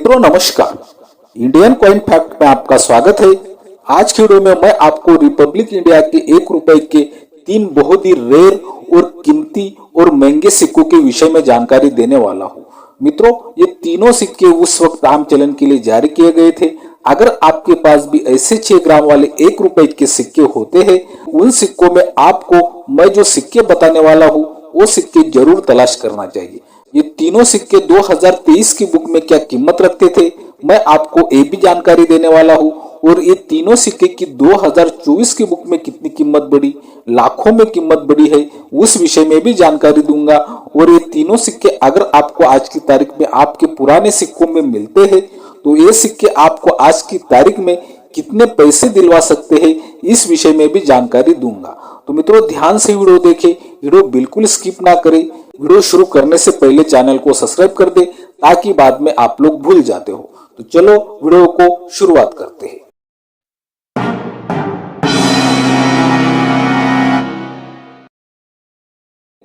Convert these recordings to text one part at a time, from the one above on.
मित्रों नमस्कार, Indian coin fact में आपका स्वागत है। आज की वीडियो में मैं आपको रिपब्लिक इंडिया के 1 रुपए के 3 बहुत ही रेयर और कीमती और महंगे सिक्कों के विषय में जानकारी देने वाला हूँ। मित्रों, ये तीनों सिक्के उस वक्त आम चलन के लिए जारी किए गए थे। अगर आपके पास भी ऐसे 6 ग्राम वाले 1 रुपए के सिक्के होते हैं, उन सिक्कों में आपको मैं जो सिक्के बताने वाला हूँ वो सिक्के जरूर तलाश करना चाहिए। ये तीनों सिक्के 2023 की बुक में क्या कीमत रखते थे, मैं आपको ये भी जानकारी देने वाला हूँ। और ये तीनों सिक्के की 2024 की बुक में कितनी कीमत बढ़ी, लाखों में कीमत बढ़ी है, उस विषय में भी जानकारी दूंगा। और ये तीनों सिक्के अगर आपको आज की तारीख में आपके पुराने सिक्कों में मिलते हैं तो ये सिक्के आपको आज की तारीख में कितने पैसे दिलवा सकते हैं, इस विषय में भी जानकारी दूंगा। तो मित्रों ध्यान से वीडियो देखें, वीडियो बिल्कुल स्किप ना करें। वीडियो शुरू करने से पहले चैनल को सब्सक्राइब कर दे ताकि बाद में आप लोग भूल जाते हो। तो चलो वीडियो को शुरुआत करते हैं।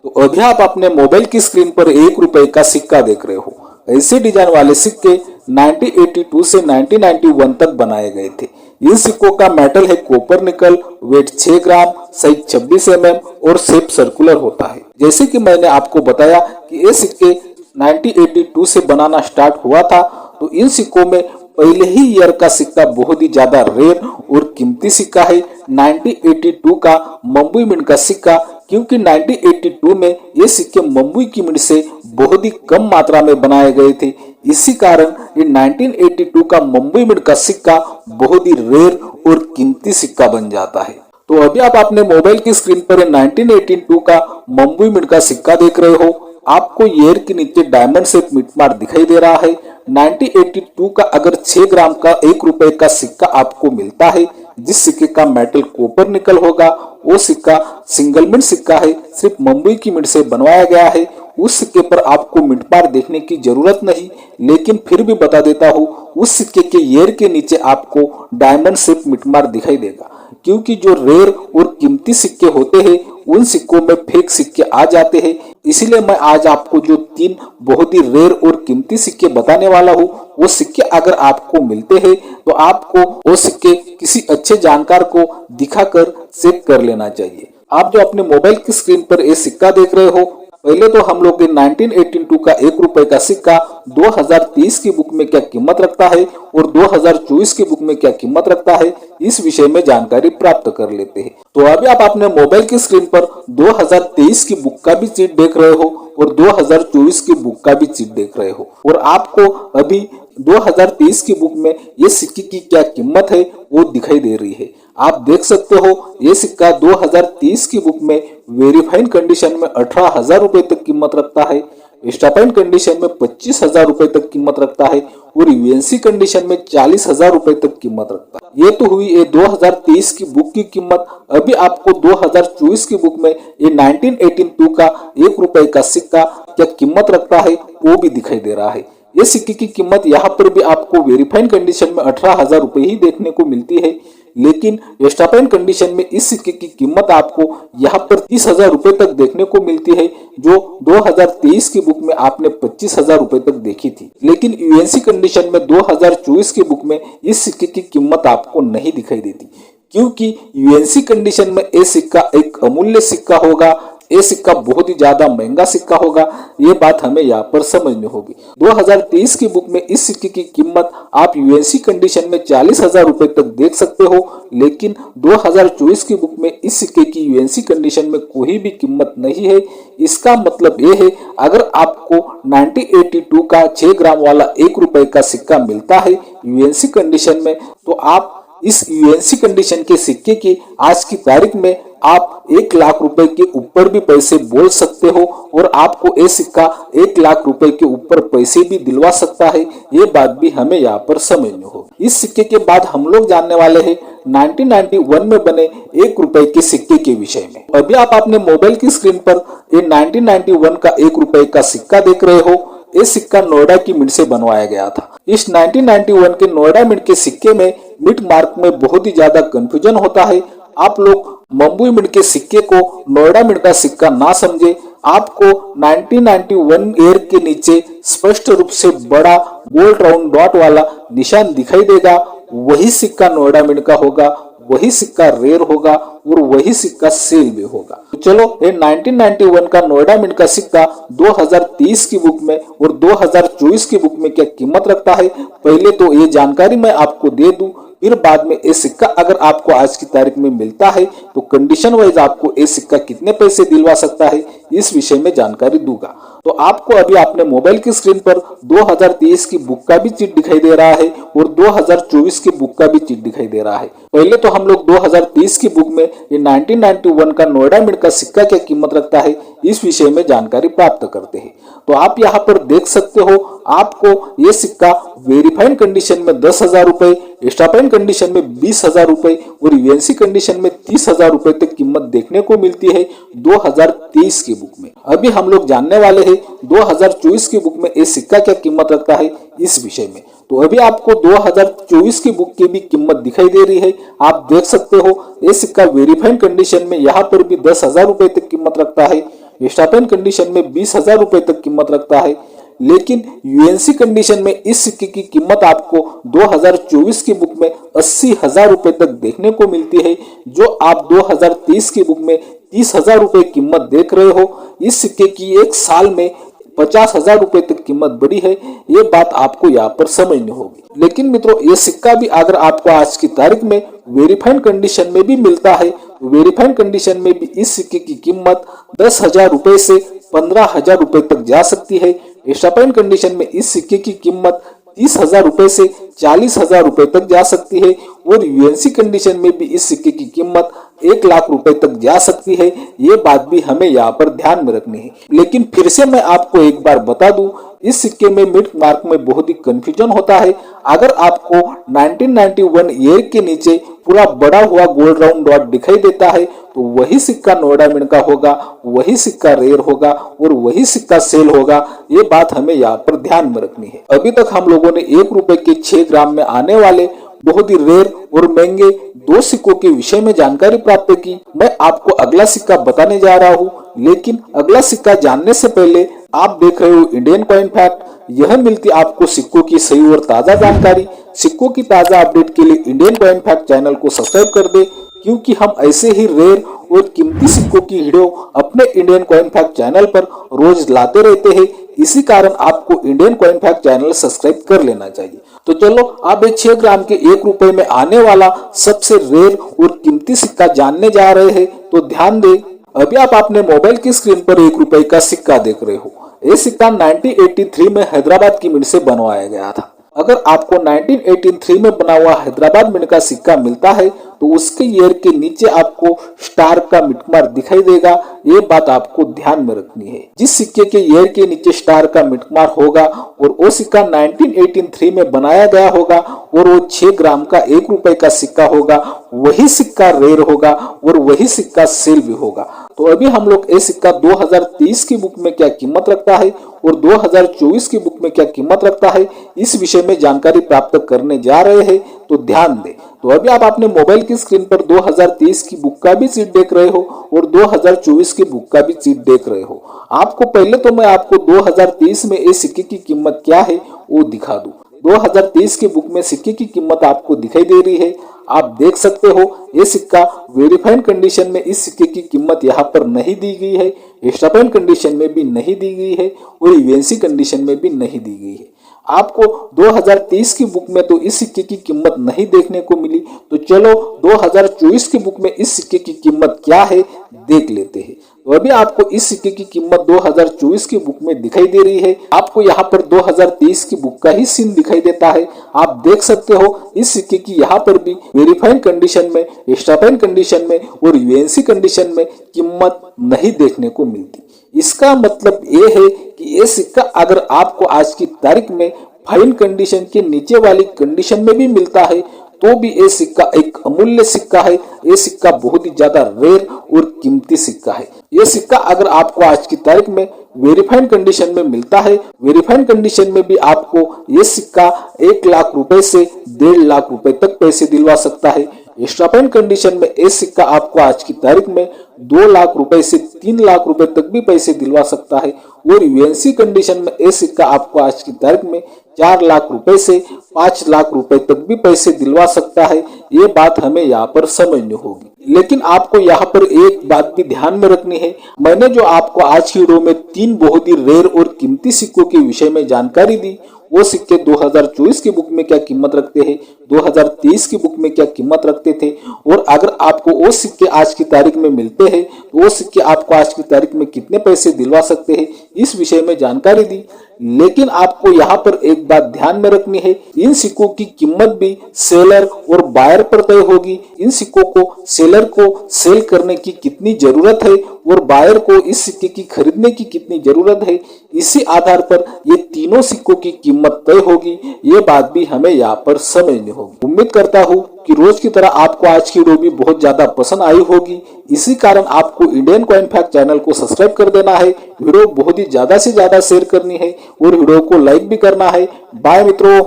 तो अभी आप अपने मोबाइल की स्क्रीन पर 1 रुपए का सिक्का देख रहे हो। ऐसे डिजाइन वाले सिक्के 1982 से 1991 तक बनाए गए थे। इन सिक्कों का मेटल है कॉपर निकल, वेट 6 ग्राम, साइज 26 mm और शेप सर्कुलर होता है। जैसे कि मैंने आपको बताया कि ये सिक्के 1982 से बनाना स्टार्ट हुआ था, तो इन सिक्कों में पहले ही ईयर का सिक्का बहुत ही ज्यादा रेयर और कीमती सिक्का है। 1982 का मुंबई मिंट का सिक्का, क्योंकि 1982 में ये सिक्के मुंबई की मिंट से बहुत ही कम मात्रा में बनाए गए थे। इसी कारण ये 1982 का मुंबई मिंट का सिक्का बहुत ही रेयर और कीमती सिक्का बन जाता है। तो अभी आप अपने मोबाइल की स्क्रीन पर 1982 का मुंबई मिंट का सिक्का देख रहे हो। आपको ईयर के नीचे डायमंड शेप मिटमार्क दिखाई दे रहा है। 1982 का अगर 6 ग्राम का 1 रुपए का सिक्का आपको मिलता है, जिस सिक्के का मेटल कॉपर निकल होगा, वो सिक्का सिंगल मिंट सिक्का है, सिर्फ मुंबई की मिंट से बनवाया गया है। उस सिक्के पर आपको मिंटमार्क देखने की जरूरत नहीं, लेकिन फिर भी बता देता हूँ, उस सिक्के के ईयर के नीचे आपको डायमंड शेप मिंटमार्क दिखाई देगा। क्योंकि जो रेयर और कीमती सिक्के होते हैं उन सिक्कों में फेक सिक्के आ जाते हैं। इसीलिए मैं आज आपको जो 3 बहुत ही रेयर और कीमती सिक्के बताने वाला हूँ, वो सिक्के अगर आपको मिलते हैं तो आपको वो सिक्के किसी अच्छे जानकार को दिखाकर चेक कर लेना चाहिए। आप जो अपने मोबाइल की स्क्रीन पर ये सिक्का देख रहे हो, पहले तो हम लोग 1982 का 1 रुपए का सिक्का 2023 की बुक में क्या कीमत रखता है और 2024 की बुक में क्या कीमत रखता है, इस विषय में जानकारी प्राप्त कर लेते हैं। तो अभी आप अपने मोबाइल की स्क्रीन पर 2023 की बुक का भी चीट देख रहे हो और 2024 की बुक का भी चीट देख रहे हो। और आपको अभी 2023 की बुक में ये सिक्के की क्या कीमत है वो दिखाई दे रही है। आप देख सकते हो ये सिक्का 2023 की बुक में वेरीफाइड कंडीशन में 18,000 रुपए तक कीमत रखता है, स्टापाइन कंडीशन में 25,000 रुपए तक कीमत रखता है और यूएनसी कंडीशन में 40,000 रुपए तक कीमत रखता है। ये तो हुई ये 2023 की बुक की कीमत। अभी आपको 2024 की बुक में ये 1982 का 1 रुपए का सिक्का क्या कीमत रखता है वो भी दिखाई दे रहा है। ये सिक्के की कीमत यहाँ पर भी आपको वेरीफाइड कंडीशन में 18,000 रुपए ही देखने को मिलती है, लेकिन स्टापाइन कंडीशन में इस सिक्के की कीमत आपको यहाँ पर 30,000 रुपए तक देखने को मिलती है, जो 2023 की बुक में आपने 25,000 रुपए तक देखी थी। लेकिन यूएनसी कंडीशन में 2024 की बुक में इस सिक्के की कीमत आपको नहीं दिखाई देती, क्योंकि यूएनसी कंडीशन में ये सिक्का एक अमूल्य सिक्का होगा। ये सिक्का बहुत ही ज्यादा महंगा सिक्का होगा, ये बात हमें यहाँ पर समझनी होगी। 2023 की बुक में इस सिक्के की कीमत आप यूएनसी कंडीशन में 40,000 रुपए तक देख सकते हो, लेकिन 2024 की बुक में इस सिक्के की यूएनसी कंडीशन में कोई भी कीमत नहीं है। इसका मतलब ये है, अगर आपको 1982 का 6 ग्राम वाला 1 रुपए का सिक्का मिलता है यूएनसी कंडीशन में, तो आप इस यूएनसी कंडीशन के सिक्के की आज की तारीख में आप 1 लाख रुपए के ऊपर भी पैसे बोल सकते हो और आपको ये सिक्का 1 लाख रुपए के ऊपर पैसे भी दिलवा सकता है। ये बात भी हमें यहाँ पर समझनी होगी। इस सिक्के के बाद हम लोग जानने वाले हैं 1991 में बने 1 रुपए के सिक्के के विषय में। अभी आप अपने मोबाइल की स्क्रीन पर ये 1991 का 1 रुपए का सिक्का देख रहे हो। ये सिक्का नोएडा की मिंट से बनवाया गया था। इस 1991 के नोएडा मिंट के सिक्के में मिंट मार्क में बहुत ही ज्यादा कंफ्यूजन होता है। आप लोग मुंबई मिंट के सिक्के को नोएडा मिंट का सिक्का ना समझे, आपको 1991 ईयर के नीचे स्पष्ट रूप से बड़ा गोल्ड राउंड डॉट वाला निशान दिखाई देगा। वही सिक्का नोएडा मिंट का होगा, वही सिक्का रेयर होगा और वही सिक्का सेल भी होगा। तो चलो ये 1991 का नोएडा मिंट का सिक्का 2023 की बुक में और 2024 की बुक में क्या कीमत रखता है, पहले तो ये जानकारी मैं आपको दे दूं, फिर बाद में ये सिक्का अगर आपको आज की तारीख में मिलता है तो कंडीशन वाइज आपको ये सिक्का कितने पैसे दिलवा सकता है इस विषय में जानकारी दूंगा। तो आपको अभी अपने मोबाइल की स्क्रीन पर 2023 की बुक का भी चिट दिखाई दे रहा है और 2024 की बुक का भी चिट दिखाई दे रहा है। पहले तो हम लोग 2023 की बुक में ये 1991 का नोएडा मिंट का सिक्का क्या कीमत रखता है इस विषय में जानकारी प्राप्त करते हैं। तो आप यहाँ पर देख सकते हो, आपको ये सिक्का वेरीफाइड कंडीशन में 10,000 रुपए, एक्स्ट्राफाइन कंडीशन में 20,000 रुपए और यूएनसी कंडीशन में 30,000 रुपए तक कीमत देखने को मिलती है 2023 की बुक में। अभी हम लोग जानने वाले हैं 2024 की बुक में ये सिक्का क्या कीमत रखता है इस विषय में। तो अभी आपको 2024 की बुक की भी कीमत दिखाई दे रही है, आप देख सकते हो ये सिक्का वेरीफाइड कंडीशन में यहाँ पर भी 10,000 रुपए तक कीमत रखता है, एक्स्ट्राफाइन कंडीशन में 20,000 रुपए तक कीमत रखता है। लेकिन यूएनसी कंडीशन में इस सिक्के की कीमत आपको 2024 की बुक में 80,000 रुपए तक देखने को मिलती है, जो आप 2023 की बुक में 30,000 रुपए कीमत देख रहे हो। इस सिक्के की एक साल में 50,000 रुपए तक कीमत बढ़ी है, ये बात आपको यहाँ पर समझनी होगी। लेकिन मित्रों, ये सिक्का भी अगर आपको आज की तारीख में वेरीफाइड कंडीशन में भी मिलता है, वेरीफाइड कंडीशन में भी इस सिक्के की कीमत 10,000 रुपए से 15,000 रुपए तक जा सकती है। एक्स्ट्राफाइन कंडीशन में इस सिक्के की कीमत 30,000 रुपए से 40,000 रुपए तक जा सकती है और यूएनसी कंडीशन में भी इस सिक्के की कीमत 1,00,000 रुपए तक जा सकती है। ये बात भी हमें यहाँ पर ध्यान में रखनी है। लेकिन फिर से मैं आपको एक बार बता दूं, इस सिक्के में मिड मार्क में बहुत ही कंफ्यूजन होता है। अगर आपको 1991 ईयर के नीचे पूरा बड़ा हुआ गोल्ड राउंड डॉट दिखाई देता है तो वही सिक्का नोएडा मिंट का होगा, वही सिक्का रेयर होगा और वही सिक्का सेल होगा। ये बात हमें यहाँ पर ध्यान में रखनी है। अभी तक हम लोगों ने 1 रुपए के 6 ग्राम में आने वाले बहुत ही रेयर और महंगे 2 सिक्कों के विषय में जानकारी प्राप्त की। मैं आपको अगला सिक्का बताने जा रहा हूँ, लेकिन अगला सिक्का जानने से पहले आप देख रहे हो इंडियन कॉइन फैक्ट। यह मिलती आपको सिक्कों की सही और ताजा जानकारी। सिक्कों की ताजा अपडेट के लिए इंडियन कॉइन फैक्ट चैनल को सब्सक्राइब कर दे, क्योंकि हम ऐसे ही रेयर और कीमती सिक्कों की वीडियो अपने इंडियन कॉइन फैक्ट चैनल पर रोज लाते रहते हैं। इसी कारण आपको Indian coin fact channel subscribe कर लेना चाहिए। तो चलो आप 6 ग्राम के 1 रुपए में आने वाला सबसे रेयर और कीमती सिक्का जानने जा रहे हैं। तो ध्यान दे, अभी आप अपने मोबाइल की स्क्रीन पर 1 रुपए का सिक्का देख रहे हो। ये सिक्का 1983 में हैदराबाद की मिंट से बनवाया गया था। अगर आपको 1983 में बना हुआ हैदराबाद मिंट का सिक्का मिलता है तो उसके ईयर के नीचे आपको स्टार का मिटमार दिखाई देगा। ये बात आपको ध्यान में रखनी है। जिस सिक्के के ईयर के नीचे स्टार का मिटमार होगा और वो सिक्का 1983 में बनाया गया होगा और वो 6 ग्राम का 1 रुपए का सिक्का होगा, वही सिक्का रेयर होगा और वही सिक्का सेल भी होगा। तो अभी हम लोग ये सिक्का 2023 की बुक में क्या कीमत रखता है और 2024 की बुक में क्या कीमत रखता है इस विषय में जानकारी प्राप्त करने जा रहे हैं। तो ध्यान दें। तो अभी आप अपने मोबाइल की स्क्रीन पर 2023 की बुक का भी सीट देख रहे हो और 2024 की बुक का भी सीट देख रहे हो। आपको पहले तो मैं आपको 2023 में इस सिक्के की कीमत क्या है वो दिखा दूं। 2023 की बुक में सिक्के की कीमत आपको दिखाई दे रही है। आप देख सकते हो ये सिक्का वेरीफाइड कंडीशन में इस सिक्के की कीमत यहाँ पर नहीं दी गई है, एक्स्ट्राफाइन कंडीशन में भी नहीं दी गई है और यूएनसी कंडीशन में भी नहीं दी गई है। आपको 2023 की बुक में तो इस सिक्के की कीमत नहीं देखने को मिली। तो चलो 2024 की बुक में इस सिक्के की कीमत क्या है देख लेते हैं। तो अभी आपको इस सिक्के की कीमत 2024 की बुक में दिखाई दे रही है। आपको यहाँ पर 2023 की बुक का ही सीन दिखाई देता है। आप देख सकते हो इस सिक्के की यहाँ पर भी वेरीफाइड कंडीशन में, एक्स्ट्राफाइन कंडीशन में और यूएनसी कंडीशन में कीमत नहीं देखने को मिलती। इसका मतलब ये है कि ये सिक्का अगर आपको आज की तारीख में फाइन कंडीशन के नीचे वाली कंडीशन में भी मिलता है तो भी ये सिक्का एक अमूल्य सिक्का है। ये सिक्का बहुत ही ज्यादा रेयर और कीमती सिक्का है। ये सिक्का अगर आपको आज की तारीख में वेरीफाइड कंडीशन में मिलता है, वेरीफाइड कंडीशन में भी आपको ये सिक्का 1,00,000 रुपए से 1.5 लाख रुपए तक पैसे दिलवा सकता है। एक्स्ट्रा पॉइंट कंडीशन में ये सिक्का आपको आज की तारीख में 2 लाख रुपए से 3 लाख रुपए तक भी पैसे दिलवा सकता है और यूएनसी कंडीशन में ये सिक्का आपको आज की तारीख में 4 लाख रुपए से 5 लाख रुपए तक भी पैसे दिलवा सकता है। ये बात हमें यहाँ पर समझनी होगी। लेकिन आपको यहाँ पर एक बात भी ध्यान में रखनी है। मैंने जो आपको आज की वीडियो में 3 बहुत ही रेयर और कीमती सिक्कों के विषय में जानकारी दी, वो सिक्के 2024 की बुक में क्या कीमत रखते हैं, 2023 की बुक में क्या कीमत रखते थे, और अगर आपको वो सिक्के आज की तारीख में मिलते हैं तो वो सिक्के आपको आज की तारीख में कितने पैसे दिलवा सकते हैं, इस विषय में जानकारी दी। लेकिन आपको यहाँ पर एक बात ध्यान में रखनी है, इन सिक्कों की कीमत भी सेलर और बायर पर तय होगी। इन सिक्कों को सेलर को सेल करने की कितनी जरूरत है और बायर को इस सिक्के की खरीदने की कितनी जरूरत है, इसी आधार पर ये तीनों सिक्कों की कीमत तय होगी। ये बात भी हमें यहाँ पर समझनी होगी। उम्मीद करता हूँ कि रोज की तरह आपको आज की वीडियो भी बहुत ज्यादा पसंद आई होगी। इसी कारण आपको इंडियन कॉइन फैक्ट चैनल को सब्सक्राइब कर देना है, वीडियो बहुत ही ज्यादा से ज्यादा शेयर करनी है और वीडियो को लाइक भी करना है। बाय मित्रों।